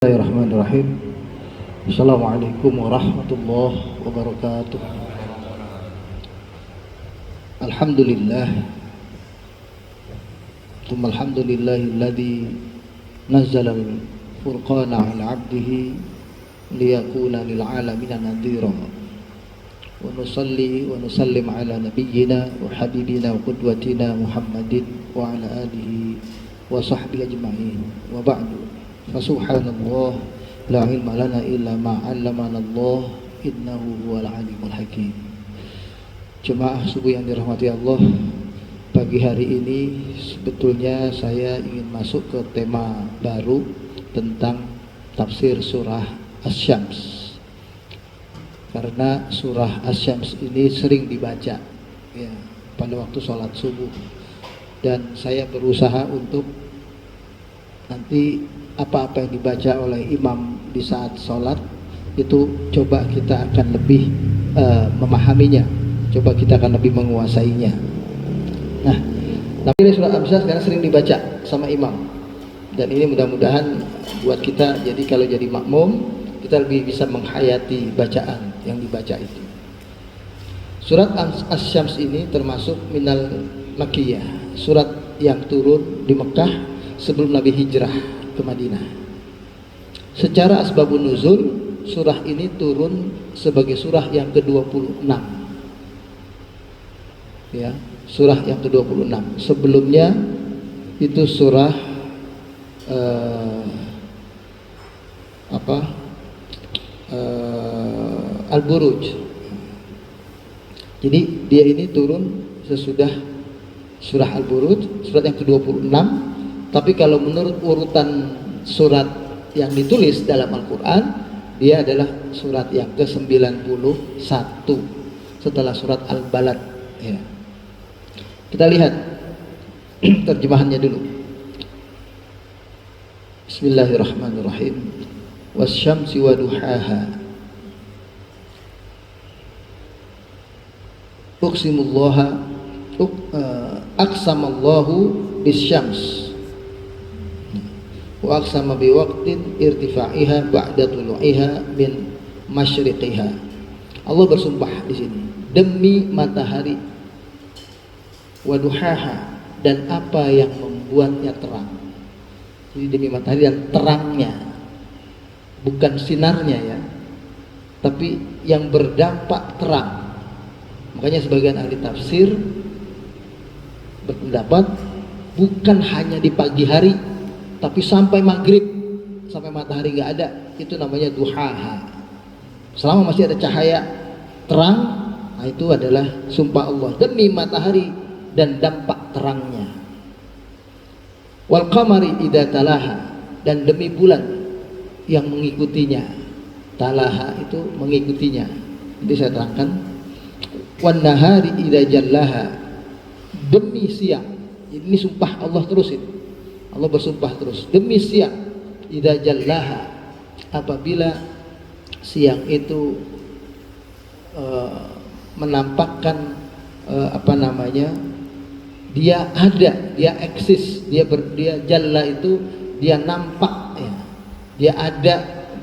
Bismillahirrahmanirrahim. Assalamualaikum warahmatullahi wabarakatuh. Alhamdulillah. Tsumma alhamdulillahilladzi nazzala al-furqana 'ala 'abdihi liyakuna lil 'alamina nadhira. Wa nusalli wa nusallim 'ala nabiyyina wa habibina wa qudwatina Muhammadin wa 'ala alihi wa sahbihi ajma'in. Wa ba'du. Fasubhanallah la ilma lana illa ma 'allamana Allah innahu huwal alimul hakim. Jemaah subuh yang dirahmati Allah, pagi hari ini sebetulnya saya ingin masuk ke tema baru tentang tafsir surah Asy-Syams. Karena surah Asy-Syams ini sering dibaca ya pada waktu sholat subuh, dan saya berusaha untuk nanti apa-apa yang dibaca oleh imam di saat sholat itu coba kita akan lebih memahaminya, coba kita akan lebih menguasainya. Nah, tapi surat Al-Baqarah sekarang sering dibaca sama imam, dan ini mudah-mudahan buat kita, jadi kalau jadi makmum kita lebih bisa menghayati bacaan yang dibaca itu. Surat Asy-Syams ini termasuk minal Makkiyah, surat yang turun di Mekah sebelum Nabi hijrah ke Madinah. Secara asbabun nuzul, surah ini turun sebagai surah yang ke-26. Ya, surah yang ke-26. Sebelumnya itu surah Al-Buruj. Jadi dia ini turun sesudah surah Al-Buruj, surat yang ke-26. Tapi kalau menurut urutan surat yang ditulis dalam Al-Quran, dia adalah surat yang ke-91 setelah surat Al-Balad ya. Kita lihat terjemahannya dulu. Bismillahirrahmanirrahim. Wasyamsi wa duhaha. Uqsimullaha aqsamallahu bisyams wa aqsama biwaqtin irtifa'iha ba'da tulu'iha min masyriqiha. Allah bersumpah di sini demi matahari, wa duhaha, dan apa yang membuatnya terang. Jadi demi matahari dan terangnya, bukan sinarnya ya, tapi yang berdampak terang. Makanya sebagian ahli tafsir berpendapat bukan hanya di pagi hari, tapi sampai maghrib, sampai matahari nggak ada, itu namanya duhaha. Selama masih ada cahaya terang, nah itu adalah sumpah Allah demi matahari dan dampak terangnya. Wal qamari idza talaha, dan demi bulan yang mengikutinya. Talaha itu mengikutinya. Nanti saya terangkan. Wan nahari idza jallaha, demi siang. Ini sumpah Allah terus itu. Allah bersumpah terus demi siang, idza jallaha, apabila siang itu menampakkan dia ada, dia eksis, dia jalla itu dia nampak ya, dia ada,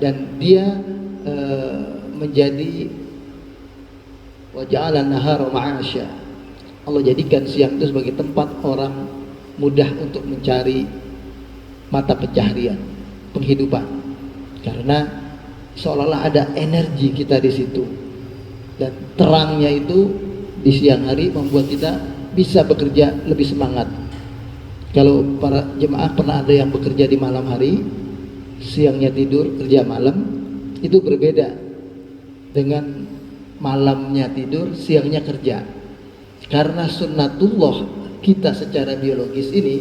dan dia menjadi wa ja'ala an-nahara ma'asya. Allah jadikan siang itu sebagai tempat orang mudah untuk mencari mata pencaharian, penghidupan, karena seolah-olah ada energi kita di situ, dan terangnya itu di siang hari membuat kita bisa bekerja lebih semangat. Kalau para jemaah pernah ada yang bekerja di malam hari, siangnya tidur kerja malam, itu berbeda dengan malamnya tidur siangnya kerja. Karena sunnatullah kita secara biologis ini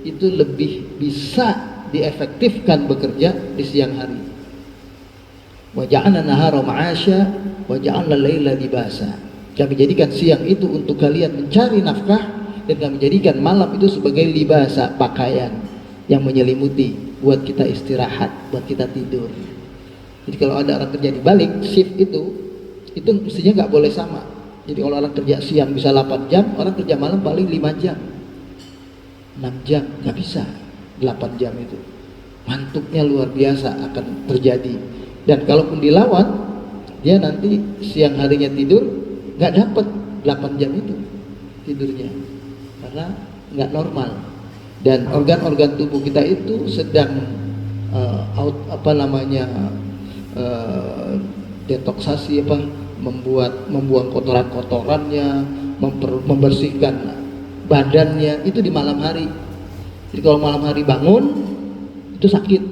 itu lebih bisa diefektifkan bekerja di siang hari. Wa ja'alna nahara ma'asya wa ja'alna laila libasa. Kami jadikan siang itu untuk kalian mencari nafkah, dan kami jadikan malam itu sebagai libasa, pakaian yang menyelimuti buat kita istirahat, buat kita tidur. Jadi kalau ada orang kerja di balik shift itu mestinya nggak boleh sama. Jadi kalau orang kerja siang bisa 8 jam, orang kerja malam paling 5 jam, 6 jam, nggak bisa 8 jam itu. mantuknya luar biasa akan terjadi. Dan kalaupun dilawan, dia nanti siang harinya tidur nggak dapat 8 jam itu tidurnya, karena nggak normal. Dan organ-organ tubuh kita itu sedang detoksasi, membuang kotoran-kotorannya, membersihkan badannya itu di malam hari. Jadi kalau malam hari bangun itu sakit,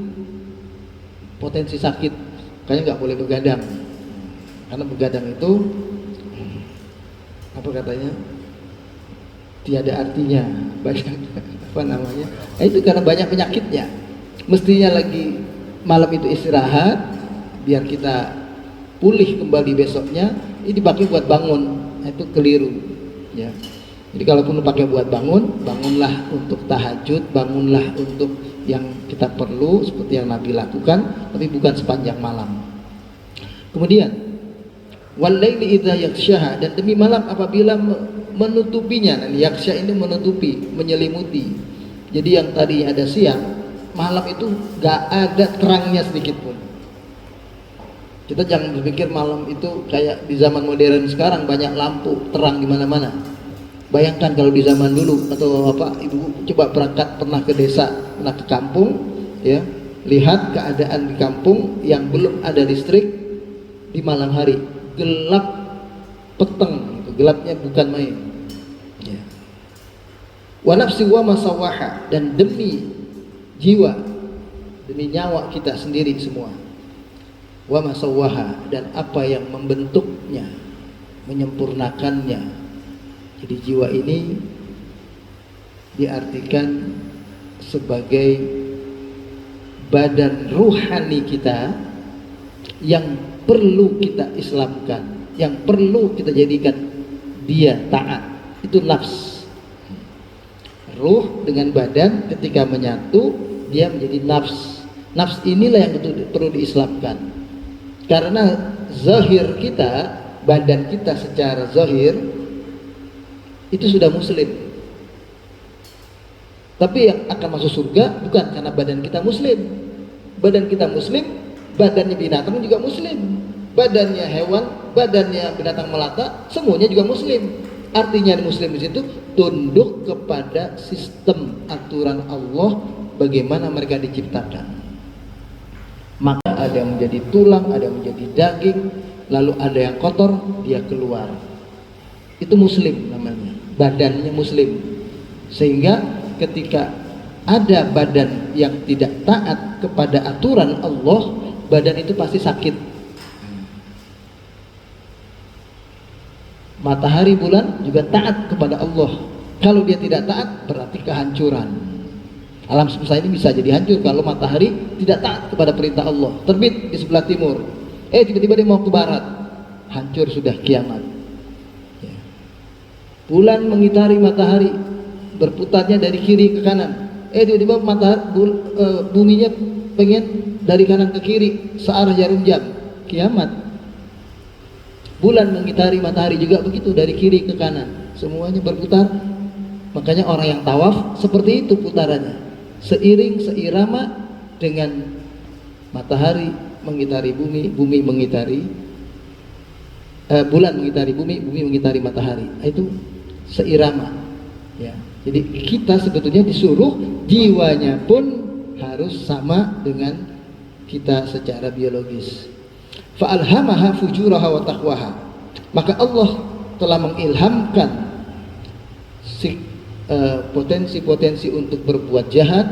potensi sakit, makanya nggak boleh begadang, karena begadang itu apa katanya tiada artinya, banyak itu karena banyak penyakitnya. Mestinya lagi malam itu istirahat biar kita pulih kembali besoknya, ini dipakai buat bangun, itu keliru ya. Jadi kalaupun pakai buat bangun, bangunlah untuk tahajud, bangunlah untuk yang kita perlu seperti yang Nabi lakukan, tapi bukan sepanjang malam. Kemudian walaili idza yaghshaha, dan demi malam apabila menutupinya. Nah, yaghsha ini menutupi, menyelimuti. Jadi yang tadi ada siang, malam itu gak ada terangnya sedikit pun. Kita jangan berpikir malam itu kayak di zaman modern sekarang banyak lampu terang di mana-mana. Bayangkan kalau di zaman dulu, atau ibu coba pernah ke desa, pernah ke kampung ya, lihat keadaan di kampung yang belum ada listrik di malam hari, gelap peteng, gelapnya bukan main ya. Wa nafsi wa masawaha, dan demi jiwa, demi nyawa kita sendiri semua, wa masawaha, dan apa yang membentuknya, menyempurnakannya. Jadi jiwa ini diartikan sebagai badan ruhani kita yang perlu kita islamkan, yang perlu kita jadikan dia taat. Itu nafs. Ruh dengan badan ketika menyatu, dia menjadi nafs. Nafs inilah yang perlu diislamkan. Karena zahir kita, badan kita secara zahir itu sudah muslim. Tapi yang akan masuk surga bukan karena badan kita muslim. Badan kita muslim, badannya binatang juga muslim. Badannya hewan, badannya binatang melata, semuanya juga muslim. Artinya muslim di situ tunduk kepada sistem aturan Allah, bagaimana mereka diciptakan. Maka ada yang menjadi tulang, ada yang menjadi daging, lalu ada yang kotor, dia keluar. Itu muslim namanya, badannya muslim. Sehingga ketika ada badan yang tidak taat kepada aturan Allah, badan itu pasti sakit. Matahari, bulan juga taat kepada Allah. Kalau dia tidak taat, berarti kehancuran. Alam semesta ini bisa jadi hancur kalau matahari tidak taat kepada perintah Allah. Terbit di sebelah timur, tiba-tiba dia mau ke barat, hancur sudah, kiamat. Bulan mengitari matahari, berputarnya dari kiri ke kanan. Tiba-tiba buminya pengen dari kanan ke kiri, searah jarum jam, kiamat. Bulan mengitari matahari juga begitu, dari kiri ke kanan, semuanya berputar. Makanya orang yang tawaf seperti itu putarannya, seiring seirama dengan matahari mengitari bumi, bumi mengitari bulan mengitari bumi, bumi mengitari matahari. Itu seirama ya. Jadi kita sebetulnya disuruh jiwanya pun harus sama dengan kita secara biologis. Fa'alhamaha fujuraha wa taqwaha, maka Allah telah mengilhamkan potensi-potensi untuk berbuat jahat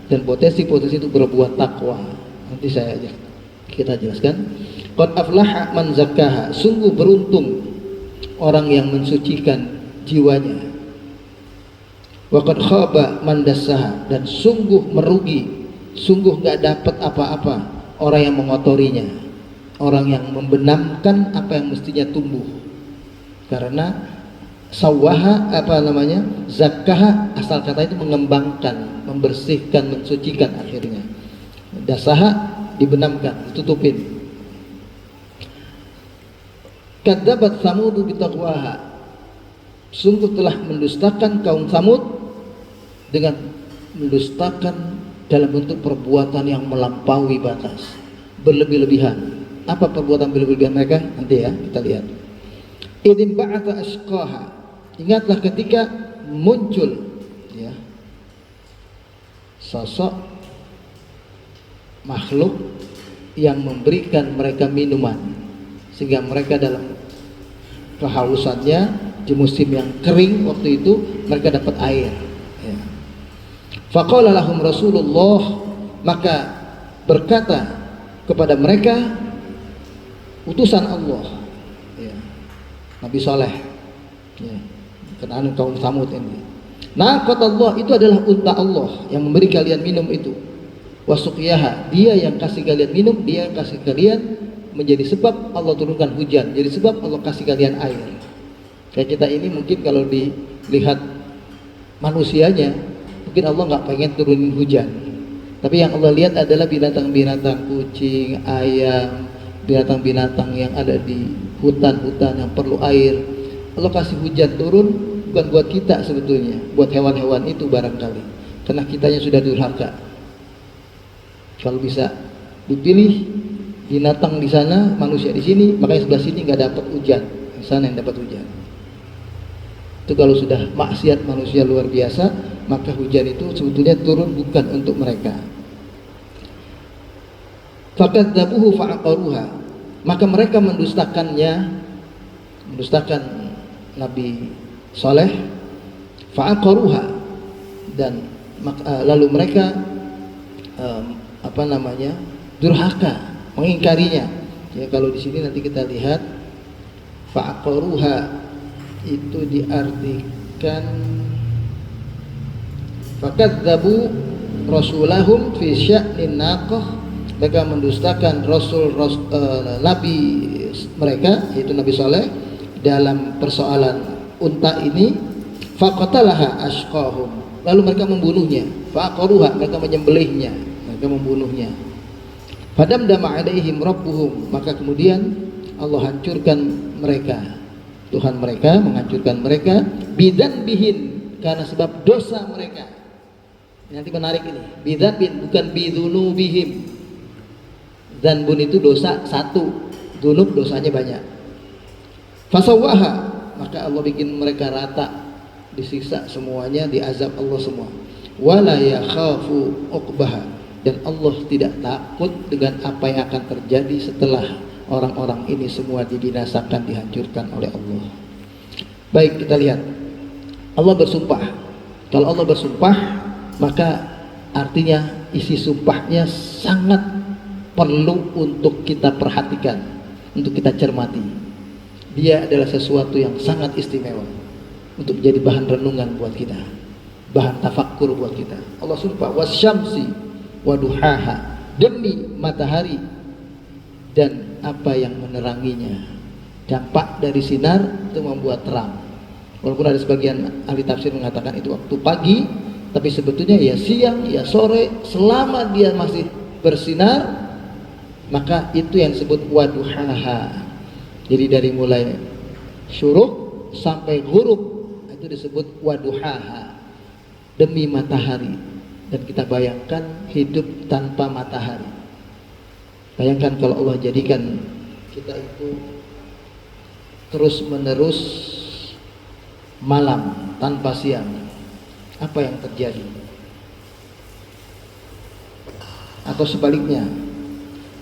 dan potensi-potensi untuk berbuat takwa. Nanti kita jelaskan. Qad aflaha man zakkaha, sungguh beruntung orang yang mensucikan jiwanya. Wa qad khaba man dassaha, dan sungguh merugi, sungguh gak dapat apa-apa orang yang mengotorinya, orang yang membenamkan apa yang mestinya tumbuh. Karena sawaha zakkaha, asal kata itu mengembangkan, membersihkan, mensucikan. Akhirnya dasaha dibenamkan, ditutupin. Kadzabat Samudu bitaqwaha, sungguh telah mendustakan kaum Samud dengan mendustakan dalam bentuk perbuatan yang melampaui batas, berlebih-lebihan. Apa perbuatan berlebih-lebihan mereka? Nanti ya kita lihat. Idzin ba'atha ashqaha. Ingatlah ketika muncul ya sosok makhluk yang memberikan mereka minuman sehingga mereka dalam kehausannya di musim yang kering waktu itu mereka dapat air ya. Faqala lahum Rasulullah, maka berkata kepada mereka utusan Allah ya, Nabi Saleh ya, kenaan kaum Samud ini. Naqat Allah itu adalah unta Allah yang memberi kalian minum itu. Wasuqiyaha, dia yang kasih kalian minum, dia yang kasih kalian, menjadi sebab Allah turunkan hujan, jadi sebab Allah kasih kalian air. Kayak kita ini mungkin kalau dilihat manusianya, mungkin Allah nggak pengen turunin hujan, tapi yang Allah lihat adalah binatang-binatang, kucing, ayam, binatang-binatang yang ada di hutan-hutan yang perlu air. Allah kasih hujan turun bukan buat kita sebetulnya, buat hewan-hewan itu barangkali, karena kitanya sudah durhaka. Kalau bisa dipilih binatang di sana, manusia di sini, makanya sebelah sini nggak dapat hujan, di sana yang dapat hujan. Itu kalau sudah maksiat manusia luar biasa, maka hujan itu sebetulnya turun bukan untuk mereka. Fakadzabuhu fa'aqaruha, maka mereka mendustakan Nabi Saleh, fa'aqaruha, dan lalu mereka durhaka, mengingkarinya. Ya, kalau di sini nanti kita lihat fa'aqaruha itu diartikan fakadzabu rasulahum fi sya'nin naqah, mereka mendustakan nabi mereka yaitu Nabi Saleh dalam persoalan unta ini. Faqatalaha ashqahum, lalu mereka membunuhnya. Fa'aqaruha, mereka menyembelihnya, mereka membunuhnya. Fadamdama alaihim rabbuhum, maka kemudian Allah hancurkan mereka, Tuhan mereka menghancurkan mereka, bidan bihin, karena sebab dosa mereka. Nanti menarik ini, bidan bin, bukan bidunu bihim. Dzanbun itu dosa satu, dzunub dosanya banyak. Fasawaha, maka Allah bikin mereka rata, disiksa semuanya, diazab Allah semua. Wala yakhafu uqbaha, dan Allah tidak takut dengan apa yang akan terjadi setelah orang-orang ini semua dibinasakan, dihancurkan oleh Allah. Baik, kita lihat Allah bersumpah. Kalau Allah bersumpah, maka artinya isi sumpahnya sangat perlu untuk kita perhatikan, untuk kita cermati. Dia adalah sesuatu yang sangat istimewa untuk menjadi bahan renungan buat kita, bahan tafakkur buat kita. Allah sumpah, wasyamsi waduhaha, demi matahari dan apa yang meneranginya. Dampak dari sinar itu membuat terang. Walaupun ada sebagian ahli tafsir mengatakan itu waktu pagi, tapi sebetulnya ya siang, ya sore, selama dia masih bersinar, maka itu yang disebut waduhaha. Jadi dari mulai syuruk sampai ghurub itu disebut waduhaha, demi matahari. Dan kita bayangkan hidup tanpa matahari. Bayangkan kalau Allah jadikan kita itu terus menerus malam tanpa siang, apa yang terjadi? Atau sebaliknya,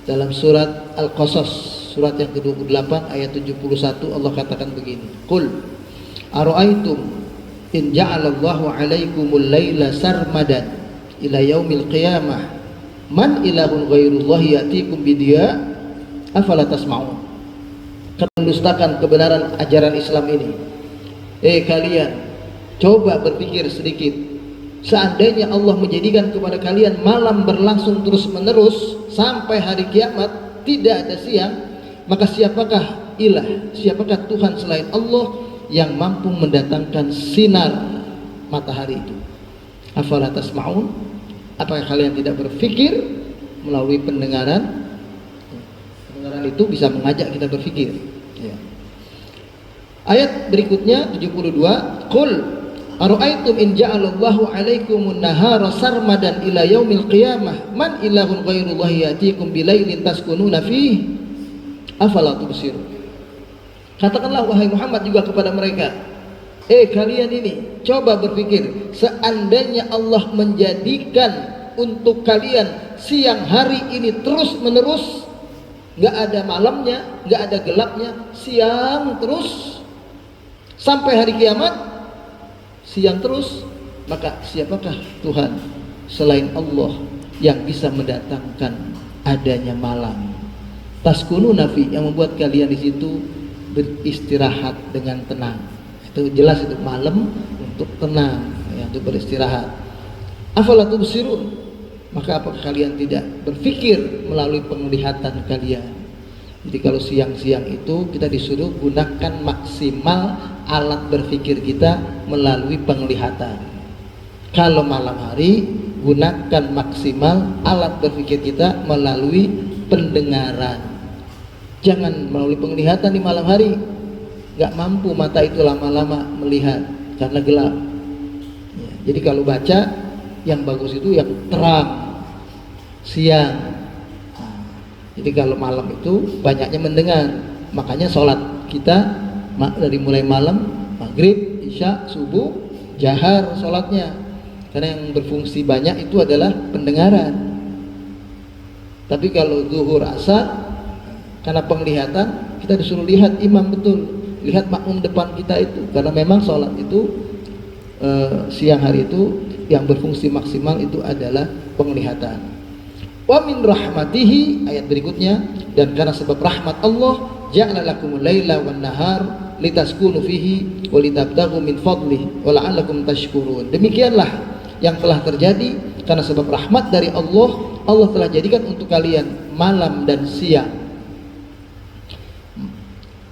dalam surat Al-Qasas, surat yang ke-28 ayat 71, Allah katakan begini, Qul ara'aitum in ja'alallahu 'alaikumul laila sarmadan ila yaumil qiyamah man ilahun ghairullahi ya'tikum bidiya afala tasma'un. Mendustakan kebenaran ajaran Islam ini. Kalian coba berpikir sedikit, seandainya Allah menjadikan kepada kalian malam berlangsung terus menerus sampai hari kiamat, tidak ada siang, maka siapakah ilah, siapakah Tuhan selain Allah yang mampu mendatangkan sinar matahari itu? Afala tasma'un, apakah kalian tidak berpikir? Melalui pendengaran itu bisa mengajak kita berpikir ya. Ayat berikutnya 72, Qul Ara'aitum in ja'alallahu 'alaikumun nahara sarmadan ila yaumil qiyamah man ilahun ghairullahi ya'tikum bilailin taskununa fihi afala tubsirun. Katakanlah wahai Muhammad juga kepada mereka, kalian ini coba berpikir, seandainya Allah menjadikan untuk kalian siang hari ini terus menerus, nggak ada malamnya, nggak ada gelapnya, siang terus sampai hari kiamat, siang terus, maka siapakah Tuhan selain Allah yang bisa mendatangkan adanya malam? Taskununa fi, yang membuat kalian di situ beristirahat dengan tenang. Itu jelas, itu malam untuk tenang, ya, untuk beristirahat. Afala tubsirun, maka apakah kalian tidak berpikir melalui penglihatan kalian? Jadi kalau siang-siang itu kita disuruh gunakan maksimal alat berpikir kita melalui penglihatan. Kalau malam hari gunakan maksimal alat berpikir kita melalui pendengaran. Jangan melalui penglihatan di malam hari, nggak mampu mata itu lama-lama melihat karena gelap. Ya, jadi kalau baca yang bagus itu yang terang siang. Jadi kalau malam itu banyaknya mendengar, makanya sholat kita dari mulai malam, maghrib, isya, subuh, jahar sholatnya, karena yang berfungsi banyak itu adalah pendengaran. Tapi kalau zuhur, asar, karena penglihatan, kita disuruh lihat imam betul, lihat makmum depan kita itu, karena memang sholat itu siang hari itu yang berfungsi maksimal itu adalah penglihatan. Wa min rahmatihi, ayat berikutnya, dan karena sebab rahmat Allah, ja'ala lakumul laila wan nahar litaskunu fihi wa litabtaghu min fadlihi wa la'allakum tashkurun. Demikianlah yang telah terjadi karena sebab rahmat dari Allah, Allah telah jadikan untuk kalian malam dan siang.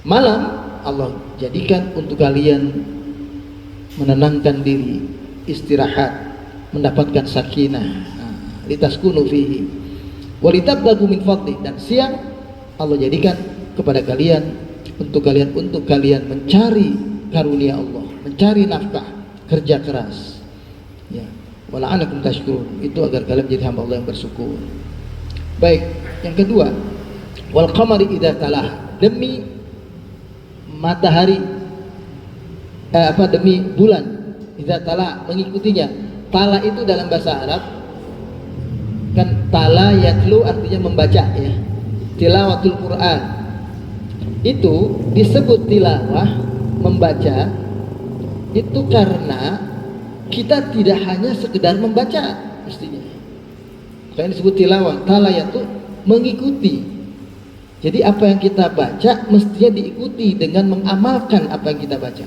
Malam Allah jadikan untuk kalian menenangkan diri, istirahat, mendapatkan sakinah, litaskunu fihi walitabtaghu min fadli, dan siang Allah jadikan kepada kalian untuk kalian mencari karunia Allah, mencari nafkah, kerja keras, ya, wala'alakum tashkurun, itu agar kalian menjadi hamba Allah yang bersyukur. Baik, yang kedua, wal qamari idza talah, demi matahari, demi bulan, idza talah, mengikutinya. Tala itu dalam bahasa Arab kan tala yatlu artinya membaca, ya, tilawatul Quran itu disebut tilawah, membaca itu karena kita tidak hanya sekedar membaca mestinya, makanya disebut tilawah. Tala yatlu mengikuti, jadi apa yang kita baca mestinya diikuti dengan mengamalkan apa yang kita baca.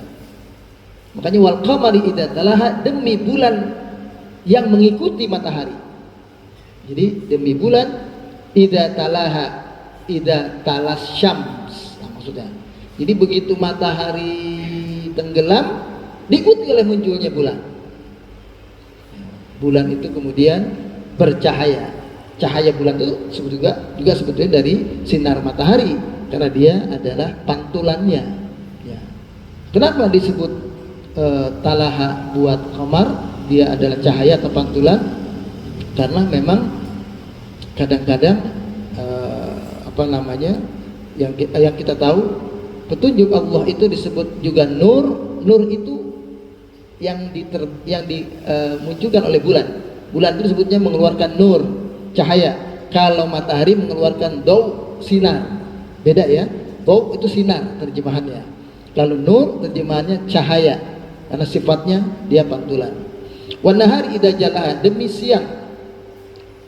Makanya wal qamari idza talaha, demi bulan yang mengikuti matahari. Jadi demi bulan idza talaha, idza talas syams, nah, maksudnya. Jadi begitu matahari tenggelam diikuti oleh munculnya bulan. Bulan itu kemudian bercahaya. Cahaya bulan itu juga sebetulnya dari sinar matahari karena dia adalah pantulannya. Ya. Kenapa disebut talaha buat qamar, dia adalah cahaya atau pantulan? Karena memang kadang-kadang yang kita tahu petunjuk Allah itu disebut juga nur. Nur itu yang dimunculkan oleh bulan. Bulan itu disebutnya mengeluarkan nur, cahaya. Kalau matahari mengeluarkan daw, sinar. Beda ya. Daw itu sinar terjemahannya. Kalau nur terjemahannya cahaya karena sifatnya dia pantulan. Wan nahari idza jalaha, demi siang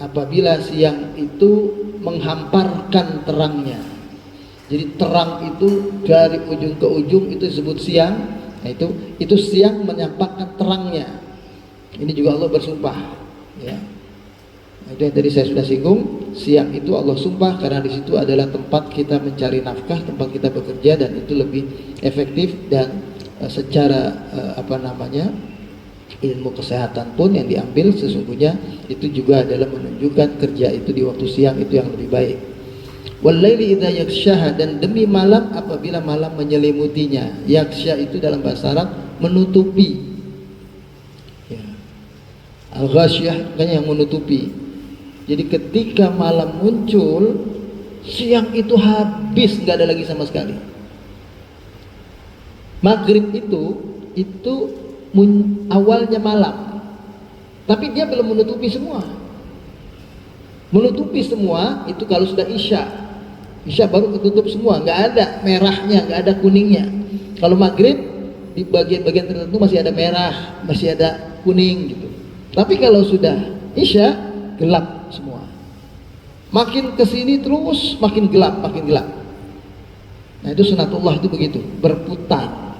apabila siang itu menghamparkan terangnya. Jadi terang itu dari ujung ke ujung itu disebut siang. Nah, itu siang menyampaikan terangnya. Ini juga Allah bersumpah, ya. Nah, itu yang tadi saya sudah singgung, siang itu Allah sumpah karena di situ adalah tempat kita mencari nafkah, tempat kita bekerja, dan itu lebih efektif, dan secara ilmu kesehatan pun yang diambil sesungguhnya itu juga adalah menunjukkan kerja itu di waktu siang itu yang lebih baik. Wal laili idza yaghshaha, dan demi malam apabila malam menyelimutinya. Yaghsha itu dalam bahasa Arab menutupi. Al-ghasyiyah kan yang menutupi. Jadi ketika malam muncul, siang itu habis, nggak ada lagi sama sekali. Maghrib itu awalnya malam, tapi dia belum menutupi semua. Menutupi semua itu kalau sudah Isya baru ketutup semua, nggak ada merahnya, nggak ada kuningnya. Kalau maghrib di bagian-bagian tertentu masih ada merah, masih ada kuning gitu. Tapi kalau sudah Isya, gelap semua. Makin kesini terus makin gelap, makin gelap. Nah itu sunatullah itu begitu, berputar.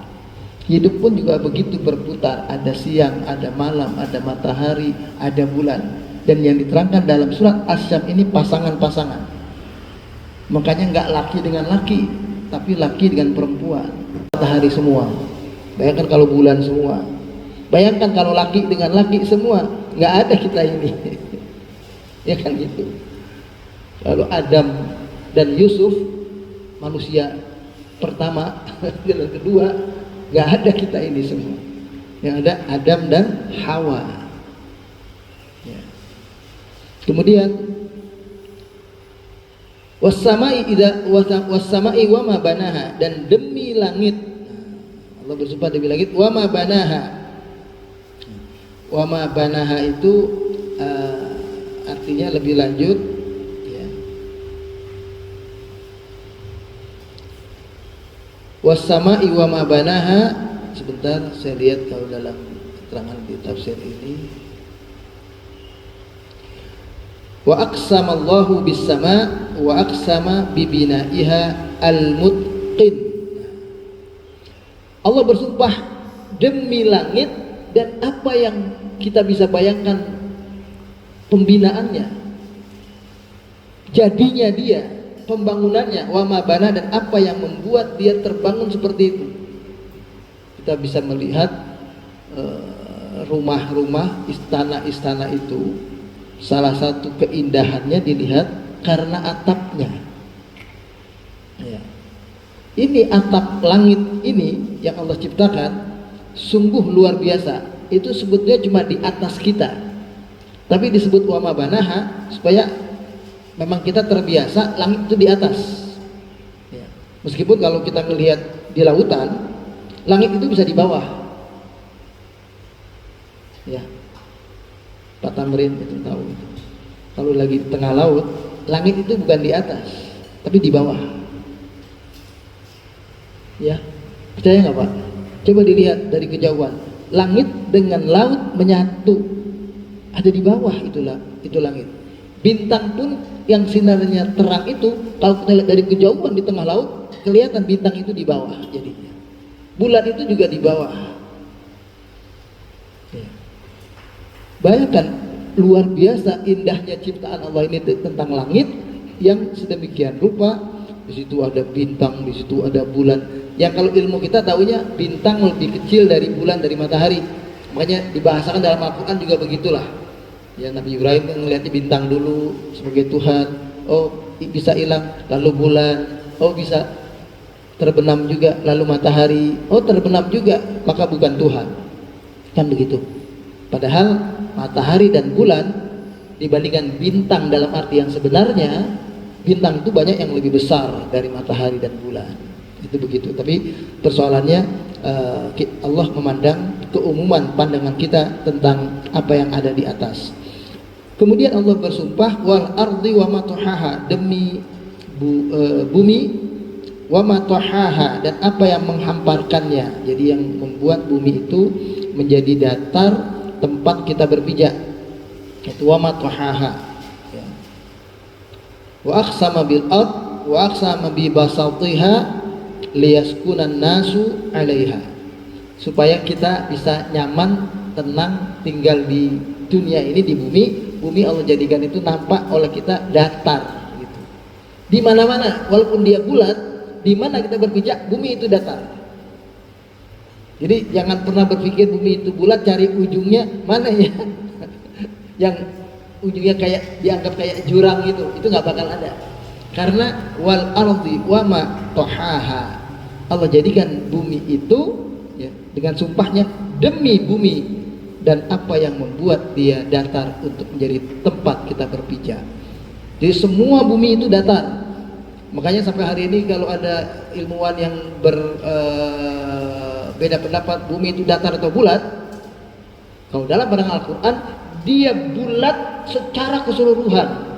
Hidup pun juga begitu berputar. Ada siang, ada malam, ada matahari, ada bulan. Dan yang diterangkan dalam surat Asy-Syams ini pasangan-pasangan. Makanya nggak laki dengan laki, tapi laki dengan perempuan. Matahari semua. Bayangkan kalau bulan semua. Bayangkan kalau laki dengan laki semua. Nggak ada kita ini. Ya kan gitu. Lalu Adam dan Yusuf, manusia pertama dan kedua, nggak ada kita ini semua. Yang ada Adam dan Hawa. Ya. Kemudian was-sama'i wa ma banaha, dan demi langit. Allah bersumpah demi langit, wa ma banaha. Wa ma banaha itu artinya lebih lanjut ya. Was-sama'i wa ma banaha, sebentar saya lihat kalau dalam keterangan di tafsir ini. Wa aqsama Allahu bis-sama' wa aqsama bi bina'iha al-mutqin. Allah bersumpah demi langit dan apa yang kita bisa bayangkan pembinaannya, jadinya dia, pembangunannya, wa ma bana, dan apa yang membuat dia terbangun seperti itu. Kita bisa melihat rumah-rumah, istana-istana itu, salah satu keindahannya dilihat karena atapnya. Ya. Ini atap langit ini yang Allah ciptakan sungguh luar biasa. Itu sebetulnya cuma di atas kita, tapi disebut wa ma banaha supaya memang kita terbiasa langit itu di atas. Ya. Meskipun kalau kita melihat di lautan, langit itu bisa di bawah. Ya. Pak Tamrin itu tahu. Kalau lagi di tengah laut, langit itu bukan di atas, tapi di bawah. Ya, percaya nggak Pak? Coba dilihat dari kejauhan, langit dengan laut menyatu, ada di bawah itu langit. Bintang pun yang sinarnya terang itu, kalau kita lihat dari kejauhan di tengah laut, kelihatan bintang itu di bawah jadinya. Bulan itu juga di bawah. Ya. Bayangkan luar biasa indahnya ciptaan Allah ini tentang langit yang sedemikian rupa. Di situ ada bintang, di situ ada bulan. Yang kalau ilmu kita tahunya bintang lebih kecil dari bulan, dari matahari. Makanya dibahasakan dalam Al-Quran juga begitulah. Ya, Nabi Ibrahim melihatnya bintang dulu sebagai Tuhan. Oh bisa hilang, lalu bulan. Oh bisa terbenam juga, lalu matahari. Oh terbenam juga, maka bukan Tuhan. Kan begitu. Padahal matahari dan bulan dibandingkan bintang dalam arti yang sebenarnya, bintang itu banyak yang lebih besar dari matahari dan bulan. Itu begitu. Tapi persoalannya Allah memandang keumuman pandangan kita tentang apa yang ada di atas. Kemudian Allah bersumpah wal ardi wa ma tuhaha, demi bumi, wa ma tuhaha, dan apa yang menghamparkannya. Jadi yang membuat bumi itu menjadi datar tempat kita berpijak, itu wa ma tuhaha. Ya. Wa aqsama bil ard wa aqsama bi basatiha liyaskunan nasu 'alaiha, supaya kita bisa nyaman, tenang tinggal di dunia ini, di bumi. Bumi Allah jadikan itu nampak oleh kita datar gitu. Di mana-mana walaupun dia bulat, di mana kita berpijak bumi itu datar. Jadi jangan pernah berpikir bumi itu bulat, cari ujungnya mana ya. Yang ujungnya kayak dianggap kayak jurang gitu, itu nggak bakal ada. Karena wal ardi wa ma tuhaha, Allah jadikan bumi itu ya, dengan sumpahnya demi bumi dan apa yang membuat dia datar untuk menjadi tempat kita berpijak. Jadi semua bumi itu datar. Makanya sampai hari ini kalau ada ilmuwan yang berbeda pendapat bumi itu datar atau bulat, kalau dalam pandangan Al-Quran dia bulat secara keseluruhan.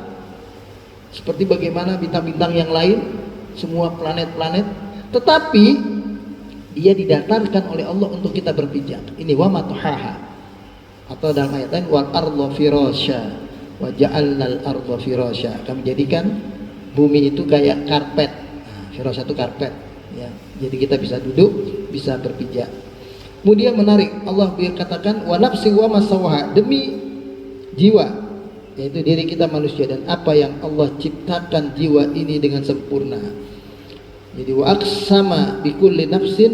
Seperti bagaimana bintang-bintang yang lain, semua planet-planet, tetapi dia didatarkan oleh Allah untuk kita berpijak. Ini wa matuhaha, atau dalam ayat lain wal arda firasya wa ja'alnal arda firasya. Kami jadikan bumi itu kayak karpet. Firasya itu karpet ya. Jadi kita bisa duduk, bisa berpijak. Kemudian menarik, Allah berkatakan wa nafsi wa masawaha, demi jiwa, yaitu diri kita manusia dan apa yang Allah ciptakan jiwa ini dengan sempurna. Jadi wa aqsama bi kulli nafsin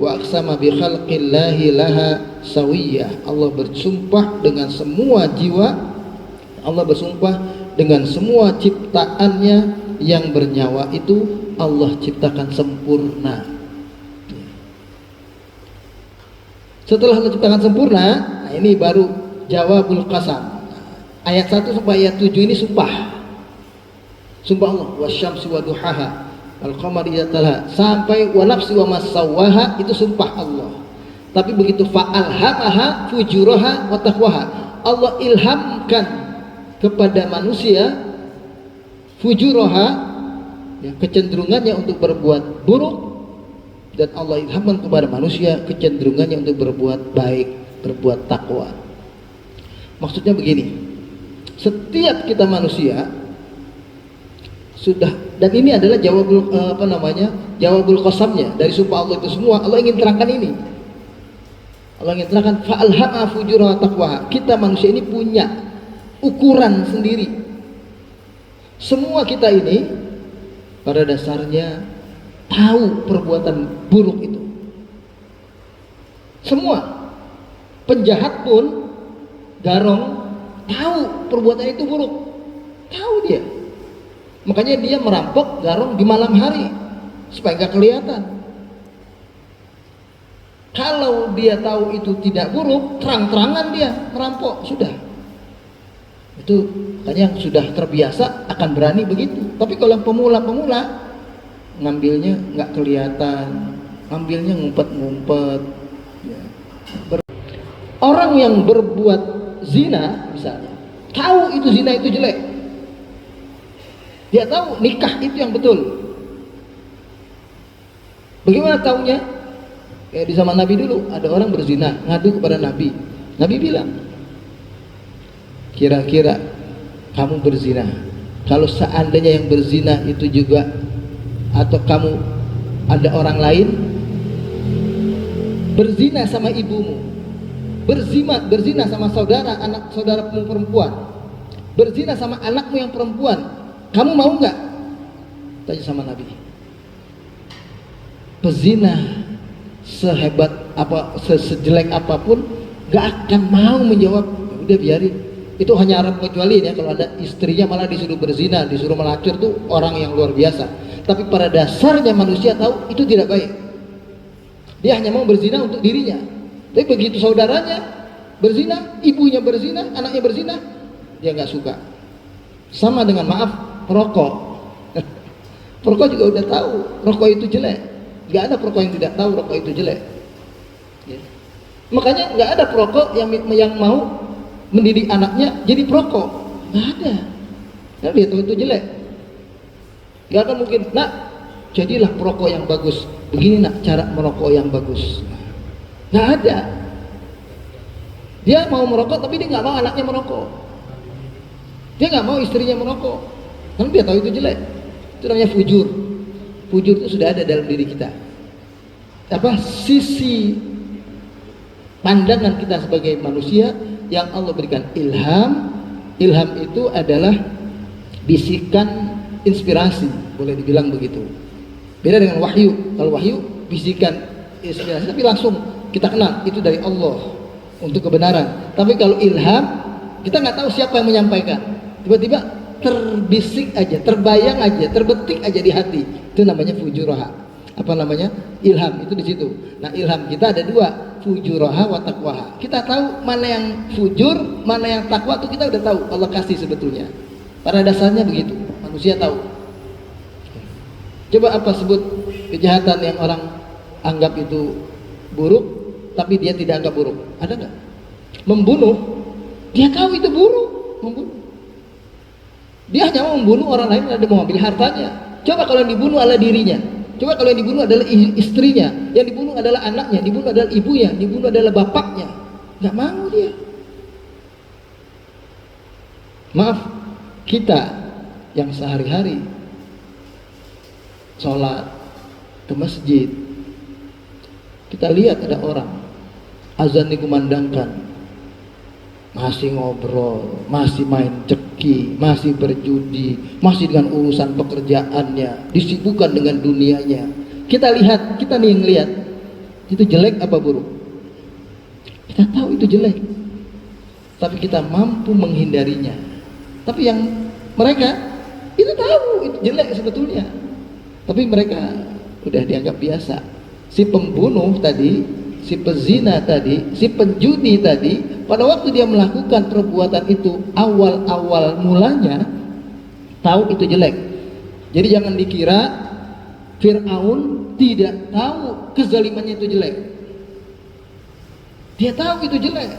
wa aqsama bi khalqillahi laha sawiyah. Allah bersumpah dengan semua jiwa, Allah bersumpah dengan semua ciptaannya yang bernyawa itu Allah ciptakan sempurna. Setelah Allah ciptakan sempurna, nah ini baru jawabul qasam. Ayat 1 sampai ayat 7 ini sumpah. Sumpah Allah, wasyamsi wa duhaha, al-qamari idza talaha, sampai wa nafsi wa masawwaha, itu sumpah Allah. Tapi begitu fa'alhamaha fujuraha wa taqwaha, Allah ilhamkan kepada manusia fujuraha, ya, kecenderungannya untuk berbuat buruk, dan Allah ilhamkan kepada manusia kecenderungannya untuk berbuat baik, berbuat takwa. Maksudnya begini, setiap kita manusia sudah, dan ini adalah jawabul jawabul qasamnya dari sumpah Allah itu semua. Allah ingin terangkan ini. Allah ingin terangkan fa'alhama fujuraha taqwaha. Kita manusia ini punya ukuran sendiri. Semua kita ini pada dasarnya tahu perbuatan buruk itu. Semua penjahat pun, garong, tahu perbuatan itu buruk, tahu dia. Makanya dia merampok garong di malam hari supaya nggak kelihatan. Kalau dia tahu itu tidak buruk, terang-terangan dia merampok, sudah. Itu makanya yang sudah terbiasa akan berani begitu. Tapi kalau pemula-pemula, ngambilnya nggak kelihatan, ngambilnya ngumpet-ngumpet. Ya. Orang yang berbuat zina misalnya, tahu itu zina itu jelek, dia tahu nikah itu yang betul. Bagaimana taunya? Kayak di zaman Nabi dulu, ada orang berzina, ngadu kepada Nabi. Nabi bilang, kira-kira kamu berzina, kalau seandainya yang berzina itu juga, atau kamu ada orang lain berzina sama ibumu, berzina sama saudara, anak saudara perempuan, berzina sama anakmu yang perempuan, kamu mau nggak? Tanya sama Nabi. Pezina sehebat apa, sejelek apapun, nggak akan mau menjawab. Udah biarin. Itu hanya Arab kecuali ya, kalau ada istrinya malah disuruh berzina, disuruh melacur, tuh orang yang luar biasa. Tapi pada dasarnya manusia tahu itu tidak baik. Dia hanya mau berzina untuk dirinya. Tapi begitu saudaranya berzina, ibunya berzina, anaknya berzina, dia nggak suka. Sama dengan maaf perokok. Perokok juga udah tahu rokok itu jelek. Nggak ada perokok yang tidak tahu rokok itu jelek. Ya. Makanya nggak ada perokok yang mau mendidik anaknya jadi perokok. Nggak ada. Karena dia tahu itu jelek. Nggak akan mungkin, nak, jadilah perokok yang bagus. Begini nak cara merokok yang bagus. Nggak ada. Dia mau merokok tapi dia nggak mau anaknya merokok. Dia nggak mau istrinya merokok. Karena dia tahu itu jelek. Itu namanya fujur. Fujur itu sudah ada dalam diri kita. Apa sisi pandangan kita sebagai manusia yang Allah berikan ilham. Ilham itu adalah bisikan inspirasi, boleh dibilang begitu. Beda dengan wahyu. Kalau wahyu bisikan inspirasi tapi langsung kita kenal itu dari Allah untuk kebenaran. Tapi kalau ilham, kita nggak tahu siapa yang menyampaikan. Tiba-tiba terbisik aja, terbayang aja, terbetik aja di hati. Itu namanya fujuraha. apa namanya, ilham itu di situ. Nah ilham kita ada dua, fujuraha wa taqwaha. Kita tahu mana yang fujur, mana yang takwa, itu kita udah tahu, Allah kasih sebetulnya. Pada dasarnya begitu, manusia tahu. Coba apa sebut kejahatan yang orang anggap itu buruk, tapi dia tidak anggap buruk? Ada nggak? Membunuh, dia tahu itu buruk, membunuh. Dia hanya mau membunuh orang lain, ada mau ambil hartanya. Coba kalau yang dibunuh adalah dirinya. Coba kalau yang dibunuh adalah istrinya, yang dibunuh adalah anaknya, dibunuh adalah ibunya, dibunuh adalah bapaknya. Nggak mau dia. Maaf, kita yang sehari-hari sholat ke masjid, kita lihat ada orang azan dikumandangkan, masih ngobrol, masih main ceki, masih berjudi, masih dengan urusan pekerjaannya, disibukkan dengan dunianya. Kita lihat, kita nih yang lihat, itu jelek apa buruk? Kita tahu itu jelek, tapi kita mampu menghindarinya. Tapi yang mereka itu tahu itu jelek sebetulnya, tapi mereka udah dianggap biasa. Si pembunuh tadi, si pezina tadi, si penjudi tadi, pada waktu dia melakukan perbuatan itu, awal-awal mulanya tahu itu jelek. Jadi jangan dikira Fir'aun tidak tahu kezalimannya itu jelek. Dia tahu itu jelek,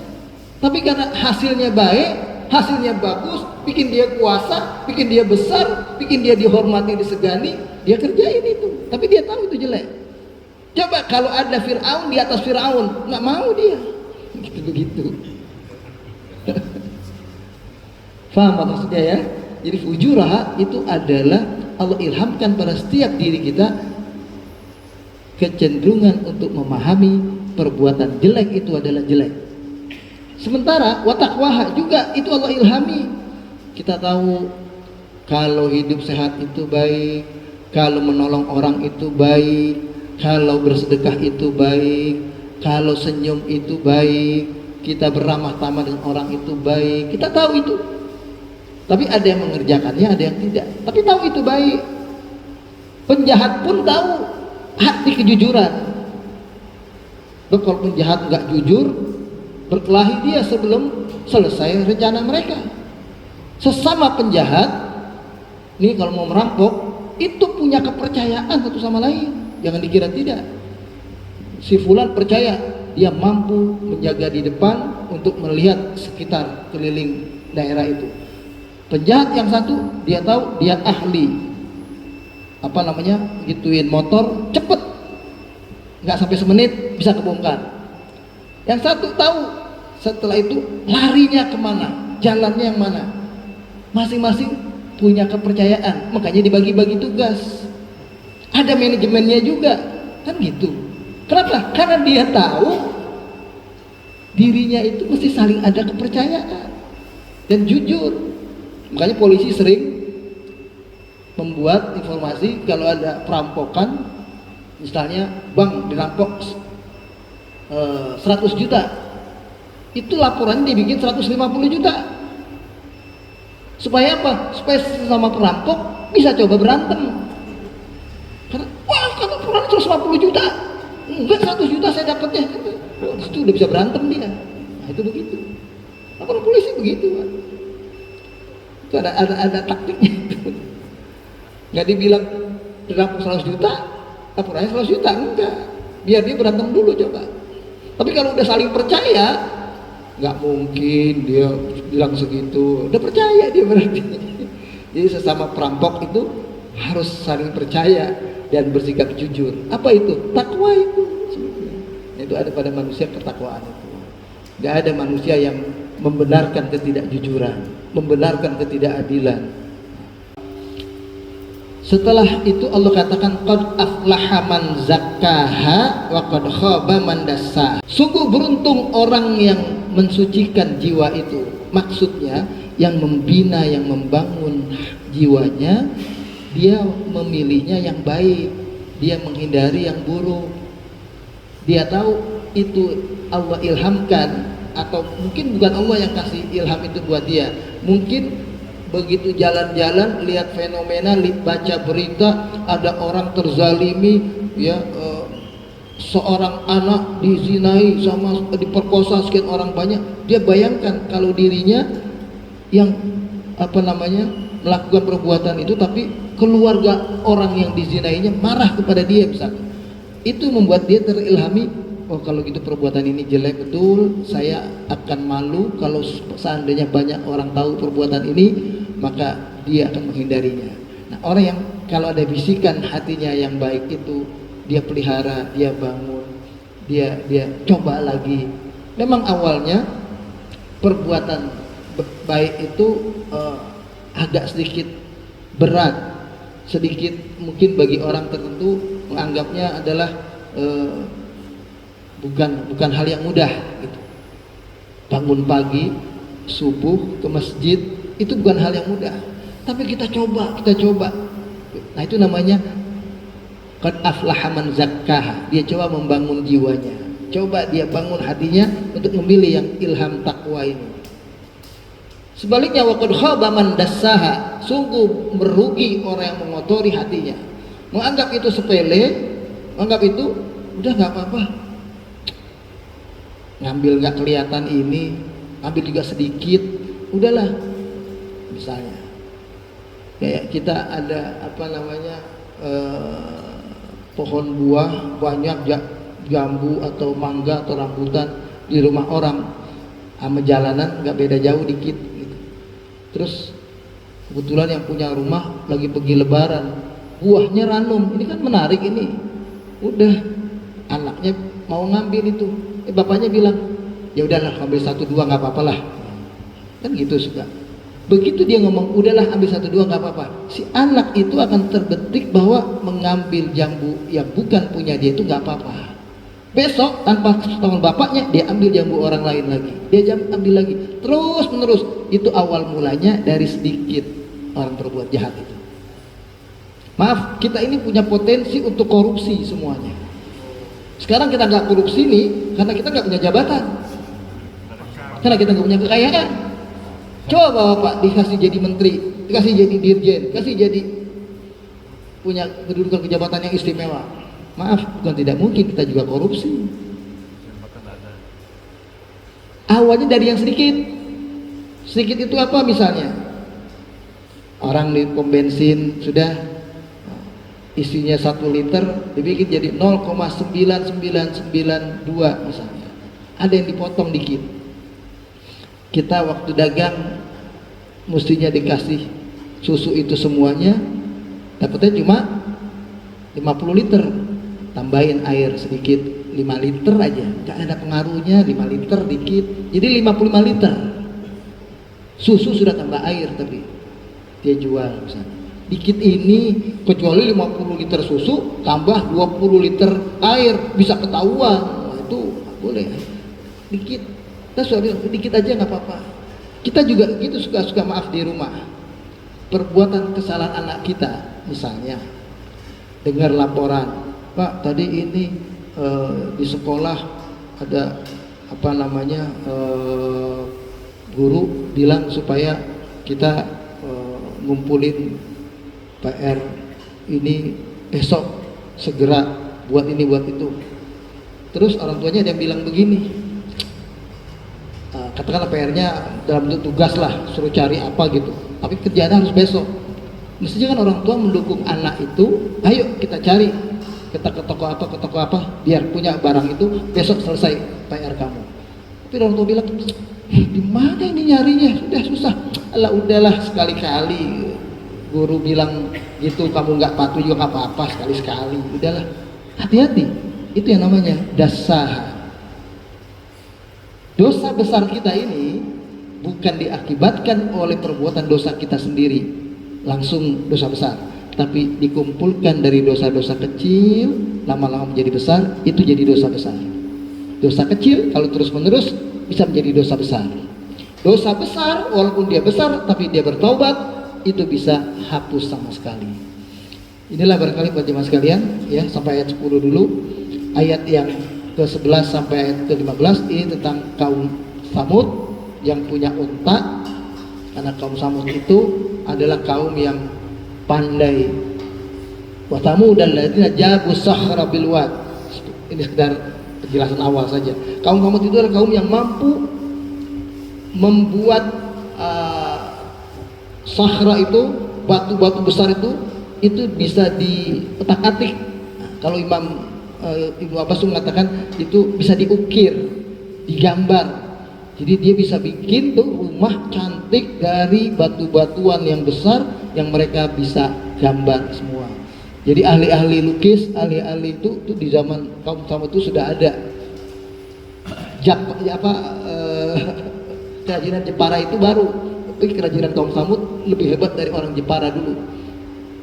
tapi karena hasilnya baik, hasilnya bagus, bikin dia kuasa, bikin dia besar, bikin dia dihormati, disegani, dia kerjain itu. Tapi dia tahu itu jelek. Coba kalau ada Fir'aun di atas Fir'aun, nggak mau dia. Begitu. Faham maksudnya ya? Jadi fujurah itu adalah Allah ilhamkan pada setiap diri kita kecenderungan untuk memahami perbuatan jelek itu adalah jelek. Sementara watakwaha juga itu Allah ilhami. Kita tahu kalau hidup sehat itu baik, kalau menolong orang itu baik, kalau bersedekah itu baik, kalau senyum itu baik, kita beramah tamah dengan orang itu baik. Kita tahu itu. Tapi ada yang mengerjakannya, ada yang tidak. Tapi tahu itu baik. Penjahat pun tahu hati kejujuran. Kalau penjahat nggak jujur, berkelahi dia sebelum selesai rencana mereka. Sesama penjahat, ini kalau mau merampok, itu punya kepercayaan satu sama lain. Jangan dikira tidak. Si fulan percaya dia mampu menjaga di depan untuk melihat sekitar keliling daerah itu. Penjahat yang satu dia tahu dia ahli apa namanya, gituin motor cepet, nggak sampai semenit bisa kebongkar. Yang satu tahu setelah itu larinya kemana, jalannya yang mana. Masing-masing punya kepercayaan, makanya dibagi-bagi tugas. Ada manajemennya juga, kan gitu. Kenapa? Karena dia tahu dirinya itu mesti saling ada kepercayaan dan jujur. Makanya polisi sering membuat informasi kalau ada perampokan, misalnya bank dirampok 100 juta, itu laporannya dibikin 150 juta. Supaya apa? Supaya sama perampok bisa coba berantem. Karena wah, kamu peran 150 juta, enggak 100 juta saya dapatnya. Itu udah bisa berantem dia. Nah itu begitu. Laporan polisi begitu, Pak. Itu ada taktiknya itu. Nggak dibilang dirampok 100 juta, laporannya 100 juta, enggak. Biar dia berantem dulu coba. Tapi kalau udah saling percaya, nggak mungkin dia bilang segitu. Udah percaya dia berarti. Jadi sesama perampok itu harus saling percaya dan bersikap jujur. Apa itu? Takwa itu. Itu ada pada manusia ketakwaan itu. Nggak ada manusia yang membenarkan ketidakjujuran, membenarkan ketidakadilan. Setelah itu Allah katakan qad aflaha man zakkaha wa qad khaba man dassaha. Sungguh beruntung orang yang mensucikan jiwa itu. Maksudnya yang membina, yang membangun jiwanya, dia memilihnya yang baik, dia menghindari yang buruk. Dia tahu itu Allah ilhamkan, atau mungkin bukan Allah yang kasih ilham itu buat dia. Mungkin begitu jalan-jalan lihat fenomena, baca berita ada orang terzalimi, ya seorang anak dizinai sama diperkosa sekian orang banyak, dia bayangkan kalau dirinya yang melakukan perbuatan itu, tapi keluarga orang yang dizinainya marah kepada dia misalnya. Itu membuat dia terilhami, oh kalau gitu perbuatan ini jelek betul, saya akan malu kalau seandainya banyak orang tahu perbuatan ini, maka dia akan menghindarinya. Nah, orang yang kalau ada bisikan hatinya yang baik itu, dia pelihara, dia bangun, dia coba lagi. Memang awalnya perbuatan baik itu agak sedikit berat, sedikit mungkin bagi orang tertentu menganggapnya adalah bukan hal yang mudah gitu. Bangun pagi, subuh ke masjid itu bukan hal yang mudah. Tapi kita coba. Nah, itu namanya qad aflaha man zakkaha. Dia coba membangun jiwanya. Coba dia bangun hatinya untuk memilih yang ilham takwa ini. Sebaliknya wa qad khaba man dassaha. Sungguh merugi orang yang mengotori hatinya. Menganggap itu sepele, menganggap itu udah enggak apa-apa. Ngambil enggak kelihatan ini, ambil juga sedikit, udahlah. Misalnya kayak kita ada pohon buah banyak, jambu atau mangga atau rambutan di rumah orang, sama jalanan nggak beda jauh dikit gitu. Terus kebetulan yang punya rumah lagi pergi lebaran, buahnya ranum, ini kan menarik ini. Udah, anaknya mau ngambil itu, bapaknya bilang ya udahlah ambil 1-2 nggak apa-apa lah, kan gitu suka. Begitu dia ngomong udahlah ambil 1-2 nggak apa-apa, si anak itu akan terbetik bahwa mengambil jambu yang bukan punya dia itu nggak apa-apa. Besok tanpa sepengetahuan bapaknya dia ambil jambu orang lain lagi, dia ambil lagi, terus menerus. Itu awal mulanya dari sedikit orang berbuat jahat itu. Maaf, kita ini punya potensi untuk korupsi semuanya. Sekarang kita nggak korupsi nih karena kita nggak punya jabatan, karena kita nggak punya kekayaan. Coba Bapak dikasih jadi menteri, dikasih jadi dirjen, dikasih jadi punya kedudukan kejabatan yang istimewa. Maaf, bukan tidak mungkin kita juga korupsi. Awalnya dari yang sedikit. Sedikit itu apa misalnya? Orang di pom bensin sudah isinya 1 liter dibikin jadi 0,9992 misalnya. Ada yang dipotong dikit. Kita waktu dagang mestinya dikasih susu itu semuanya, dapatnya cuma 50 liter, tambahin air sedikit 5 liter aja, gak ada pengaruhnya. 5 liter dikit jadi 55 liter susu, sudah tambah air tapi dia jual misalnya. Dikit ini kecuali 50 liter susu tambah 20 liter air bisa ketahuan. Nah, itu boleh dikit. Kita sudah bilang dikit aja nggak apa-apa. Kita juga gitu suka maaf di rumah. Perbuatan kesalahan anak kita misalnya, dengar laporan, Pak tadi ini di sekolah ada guru bilang supaya kita ngumpulin PR ini besok segera buat ini buat itu. Terus orang tuanya ada yang bilang begini, katakanlah PR-nya dalam bentuk tugas lah, suruh cari apa gitu, tapi kerjaan harus besok. Mestinya kan orang tua mendukung anak itu, ayo kita cari, kita ke toko apa biar punya barang itu besok selesai PR kamu. Tapi orang tua bilang, di mana ini nyarinya, sudah susah. Alah udahlah, sekali-kali guru bilang gitu kamu nggak patuh juga nggak apa-apa, sekali-sekali udahlah. Hati-hati, itu yang namanya dasar. Dosa besar kita ini bukan diakibatkan oleh perbuatan dosa kita sendiri langsung dosa besar, tapi dikumpulkan dari dosa-dosa kecil lama-lama menjadi besar, itu jadi dosa besar. Dosa kecil kalau terus-menerus bisa menjadi dosa besar. Dosa besar walaupun dia besar tapi dia bertaubat, itu bisa hapus sama sekali. Inilah barangkali buat jemaah sekalian ya, sampai ayat 10 dulu. Ayat yang ke-11 sampai ayat ke-15 ini tentang kaum Samud yang punya unta. Karena kaum Samud itu adalah kaum yang pandai Wa thamudal ladzina jabu sakhra bil wad. Ini sekedar penjelasan awal saja. Kaum Tsamud itu adalah kaum yang mampu membuat sakhra itu, batu-batu besar itu bisa diotak-atik. Kalau Ibnu Abbas mengatakan itu bisa diukir, digambar. Jadi dia bisa bikin tuh rumah cantik dari batu-batuan yang besar yang mereka bisa gambar semua. Jadi ahli-ahli lukis, ahli-ahli itu di zaman kaum Tsamud itu sudah ada. Kerajinan Jepara itu baru. Tapi kerajinan kaum Tsamud lebih hebat dari orang Jepara dulu.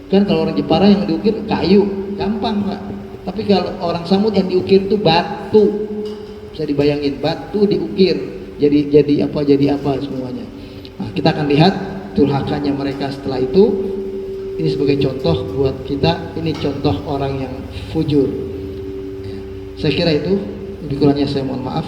Kan kalau orang Jepara yang diukir kayu, gampang Pak. Tapi kalau orang Tsamud yang diukir itu batu. Bisa dibayangin, batu diukir. Jadi apa semuanya. Nah, kita akan lihat durhakanya mereka setelah itu. Ini sebagai contoh buat kita. Ini contoh orang yang fujur. Saya kira itu. Lebih kurangnya saya mohon maaf.